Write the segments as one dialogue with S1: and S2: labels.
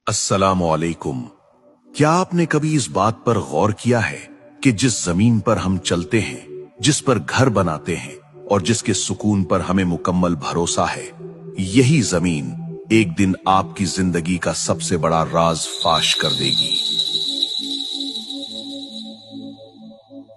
S1: अस्सलामु अलैकुम। क्या आपने कभी इस बात पर गौर किया है कि जिस जमीन पर हम चलते हैं, जिस पर घर बनाते हैं और जिसके सुकून पर हमें मुकम्मल भरोसा है, यही जमीन एक दिन आपकी जिंदगी का सबसे बड़ा राज फाश कर देगी।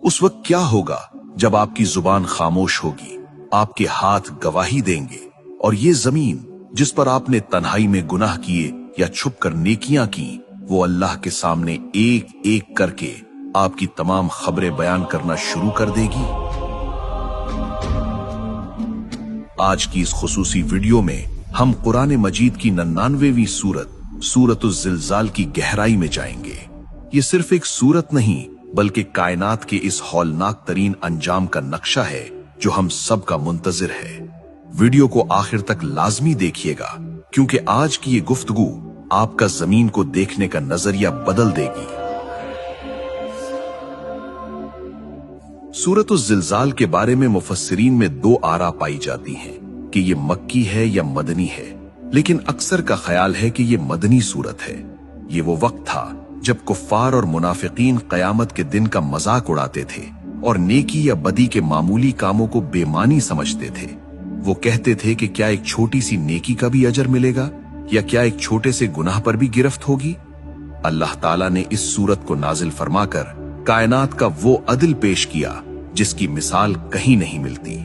S1: उस वक्त क्या होगा जब आपकी जुबान खामोश होगी, आपके हाथ गवाही देंगे और ये जमीन जिस पर आपने तन्हाई में गुनाह किए या छुप कर नेकियां की, वो अल्लाह के सामने एक एक करके आपकी तमाम खबरें बयान करना शुरू कर देगी। आज की इस खुसूसी वीडियो में हम कुरान मजीद की 99वीं सूरत सूरतुज़ ज़िलज़ाल की गहराई में जाएंगे। ये सिर्फ एक सूरत नहीं बल्कि कायनात के इस हौलनाक तरीन अंजाम का नक्शा है जो हम सब का मुंतजिर है। वीडियो को आखिर तक लाजमी देखिएगा क्योंकि आज की ये गुफ्तगू आपका जमीन को देखने का नजरिया बदल देगी। सूरतुज़ ज़िलज़ाल के बारे में मुफस्सिरीन में दो आरा पाई जाती हैं कि ये मक्की है या मदनी है, लेकिन अक्सर का ख्याल है कि ये मदनी सूरत है। ये वो वक्त था जब कुफ्फार और मुनाफिकीन कयामत के दिन का मजाक उड़ाते थे और नेकी या बदी के मामूली कामों को बेमानी समझते थे। वो कहते थे कि क्या एक छोटी सी नेकी का भी अजर मिलेगा या क्या एक छोटे से गुनाह पर भी गिरफ्त होगी। अल्लाह ताला ने इस सूरत को नाजिल फरमाकर कायनात का वो अदल पेश किया जिसकी मिसाल कहीं नहीं मिलती।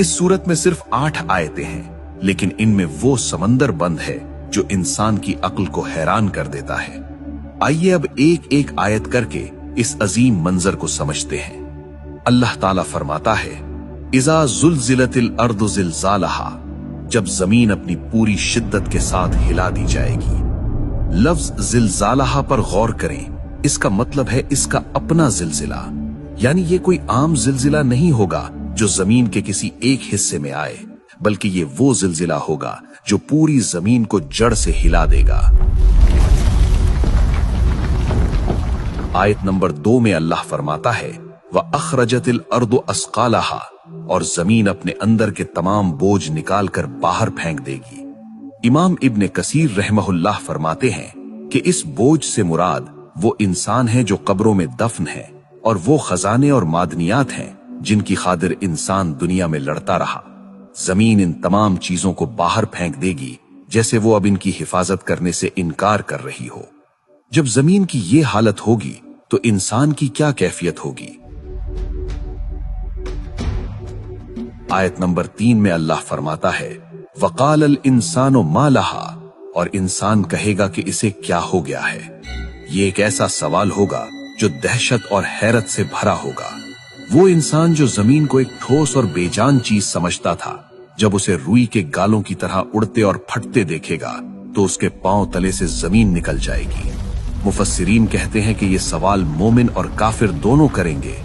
S1: इस सूरत में सिर्फ 8 आयतें हैं, लेकिन इनमें वो समंदर बंद है जो इंसान की अक्ल को हैरान कर देता है। आइए अब एक एक आयत करके इस अजीम मंजर को समझते हैं। अल्लाह ताला फरमाता है, इज़ा ज़ुलज़िलतिल अर्दु ज़िलज़ालहा, जब जमीन अपनी पूरी शिद्दत के साथ हिला दी जाएगी। लफ्ज ज़िलज़ालहा पर गौर करें, इसका मतलब है इसका अपना जिलजिला, यानी ये कोई आम जिलजिला नहीं होगा जो जमीन के किसी एक हिस्से में आए, बल्कि ये वो जिलजिला होगा जो पूरी जमीन को जड़ से हिला देगा। आयत नंबर 2 में अल्लाह फरमाता है, व अखरजतिल अर्दु अस्कालहा, और जमीन अपने अंदर के तमाम बोझ निकाल कर बाहर फेंक देगी। इमाम इब्ने कसीर रहमहुल्लाह फरमाते हैं कि इस बोझ से मुराद वो इंसान है जो कब्रों में दफन है और वो खजाने और मादनियात हैं जिनकी खातिर इंसान दुनिया में लड़ता रहा। जमीन इन तमाम चीजों को बाहर फेंक देगी जैसे वो अब इनकी हिफाजत करने से इनकार कर रही हो। जब जमीन की ये हालत होगी तो इंसान की क्या कैफियत होगी। आयत नंबर 3 में अल्लाह फरमाता है, वक़ालल इंसानो मा लहा, और इंसान कहेगा कि इसे क्या हो गया है। ये एक ऐसा सवाल होगा जो दहशत और हैरत से भरा होगा। वो इंसान जो जमीन को एक ठोस और बेजान चीज समझता था, जब उसे रुई के गालों की तरह उड़ते और फटते देखेगा तो उसके पांव तले से जमीन निकल जाएगी। मुफस्सिरीन कहते हैं कि ये सवाल मोमिन और काफिर दोनों करेंगे।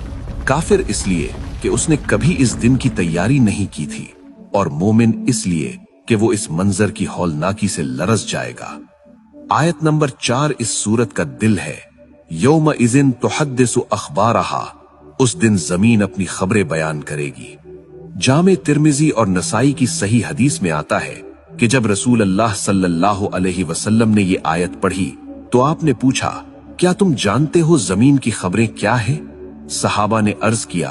S1: काफिर इसलिए कि उसने कभी इस दिन की तैयारी नहीं की थी, और मोमिन इसलिए कि वो इस मंजर की हौलनाकी से लरज़ जाएगा। आयत नंबर 4 इस सूरत का दिल है। यौम इज़िन तुहद्दिसु अखबारहा, उस दिन जमीन अपनी खबरें बयान करेगी। जामे तिर्मिजी और नसाई की सही हदीस में आता है कि जब रसूल अल्लाह सल्लल्लाहु अलैहि वसल्लम ने ये आयत पढ़ी तो आपने पूछा, क्या तुम जानते हो जमीन की खबरें क्या है? सहाबा ने अर्ज किया,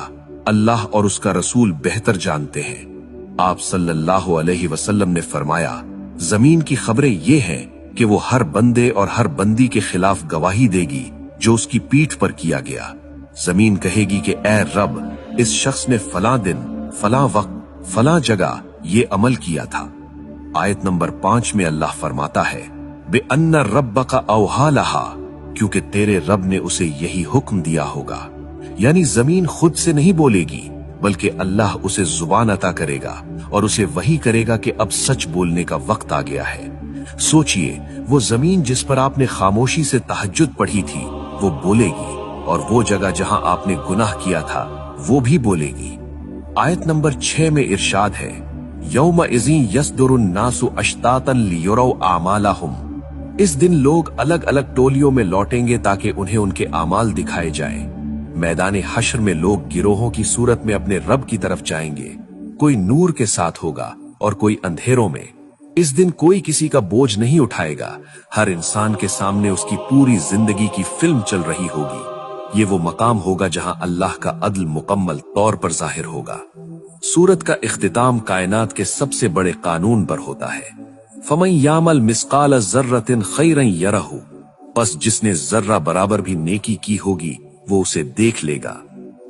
S1: अल्लाह और उसका रसूल बेहतर जानते हैं। आप सल्लल्लाहु अलैहि वसल्लम ने फरमाया, जमीन की खबरें ये हैं कि वो हर बंदे और हर बंदी के खिलाफ गवाही देगी जो उसकी पीठ पर किया गया। जमीन कहेगी कि ए रब, इस शख्स ने फलां दिन, फलां वक्त, फलां जगह ये अमल किया था। आयत नंबर 5 में अल्लाह फरमाता है, बे अन्ना रब्बका औहा लहा, क्योंकि तेरे रब ने उसे यही हुक्म दिया होगा। यानी जमीन खुद से नहीं बोलेगी बल्कि अल्लाह उसे जुबान अता करेगा और उसे वही करेगा कि अब सच बोलने का वक्त आ गया है। सोचिए, वो जमीन जिस पर आपने खामोशी से तहज्जुद पढ़ी थी वो बोलेगी, और वो जगह जहां आपने गुनाह किया था वो भी बोलेगी। आयत नंबर 6 में इरशाद है, यौम इज़िन यसदुरुन नासु अश्तातन लियुरौ आमालहुम, इस दिन लोग अलग अलग टोलियों में लौटेंगे ताकि उन्हें उनके आमाल दिखाए जाएं। मैदाने हश्र में लोग गिरोहों की सूरत में अपने रब की तरफ जाएंगे। कोई नूर के साथ होगा और कोई अंधेरों में। इस दिन कोई किसी का बोझ नहीं उठाएगा। हर इंसान के सामने उसकी पूरी जिंदगी की फिल्म चल रही होगी। ये वो मकाम होगा जहां अल्लाह का अदल मुकम्मल तौर पर जाहिर होगा। सूरत का इख्तिताम कायनात के सबसे बड़े कानून पर होता है। फमन यामल मिस्काल जर्रतिन खैरन यरहु, बस जिसने जर्रा बराबर भी नेकी की होगी वो उसे देख लेगा।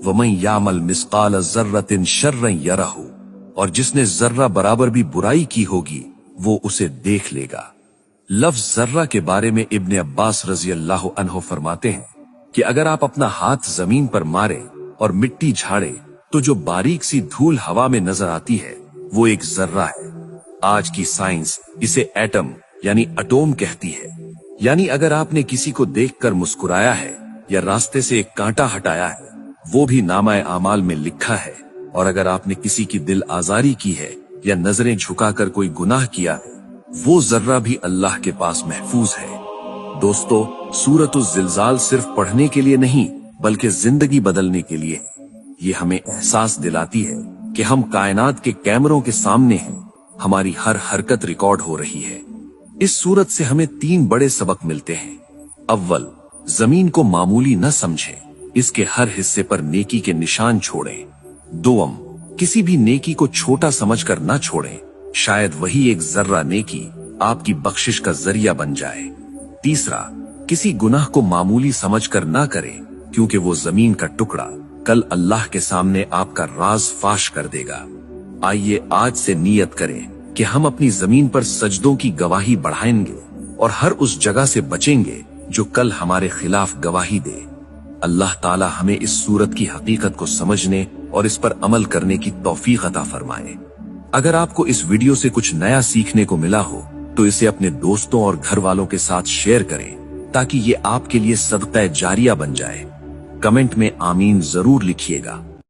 S1: वमन यामल मिस्काल जर्रतिन शर्रन यरहु, और जिसने जर्रा बराबर भी बुराई की होगी वो उसे देख लेगा। लफ्ज जर्रा के बारे में इब्ने अब्बास रजी अल्लाह अन्हो फरमाते हैं कि अगर आप अपना हाथ जमीन पर मारे और मिट्टी झाड़े तो जो बारीक सी धूल हवा में नजर आती है वो एक जर्रा है। आज की साइंस इसे एटम यानी अटोम कहती है। यानी अगर आपने किसी को देखकर मुस्कुराया है या रास्ते से एक कांटा हटाया है वो भी नामाए आमाल में लिखा है। और अगर आपने किसी की दिल आजारी की है या नजरें झुकाकर कोई गुनाह किया है वो जर्रा भी अल्लाह के पास महफूज है। दोस्तों, सूरतुल ज़िलज़ाल सिर्फ पढ़ने के लिए नहीं बल्कि जिंदगी बदलने के लिए। ये हमें एहसास दिलाती है कि हम कायनात के कैमरों के सामने हैं, हमारी हर हरकत रिकॉर्ड हो रही है। इस सूरत से हमें 3 बड़े सबक मिलते हैं। अव्वल, जमीन को मामूली न समझें, इसके हर हिस्से पर नेकी के निशान छोड़ें। दोम, किसी भी नेकी को छोटा समझकर न छोड़ें, शायद वही एक जर्रा नेकी आपकी बख्शिश का जरिया बन जाए। तीसरा, किसी गुनाह को मामूली समझकर ना करें, क्योंकि वो जमीन का टुकड़ा कल अल्लाह के सामने आपका राज फाश कर देगा। आइए आज से नियत करें कि हम अपनी जमीन पर सजदों की गवाही बढ़ाएंगे और हर उस जगह से बचेंगे जो कल हमारे खिलाफ गवाही दे। अल्लाह ताला हमें इस सूरत की हकीकत को समझने और इस पर अमल करने की तौफीक अता फरमाए। अगर आपको इस वीडियो से कुछ नया सीखने को मिला हो तो इसे अपने दोस्तों और घर वालों के साथ शेयर करें ताकि ये आपके लिए सदका जारिया बन जाए। कमेंट में आमीन जरूर लिखिएगा।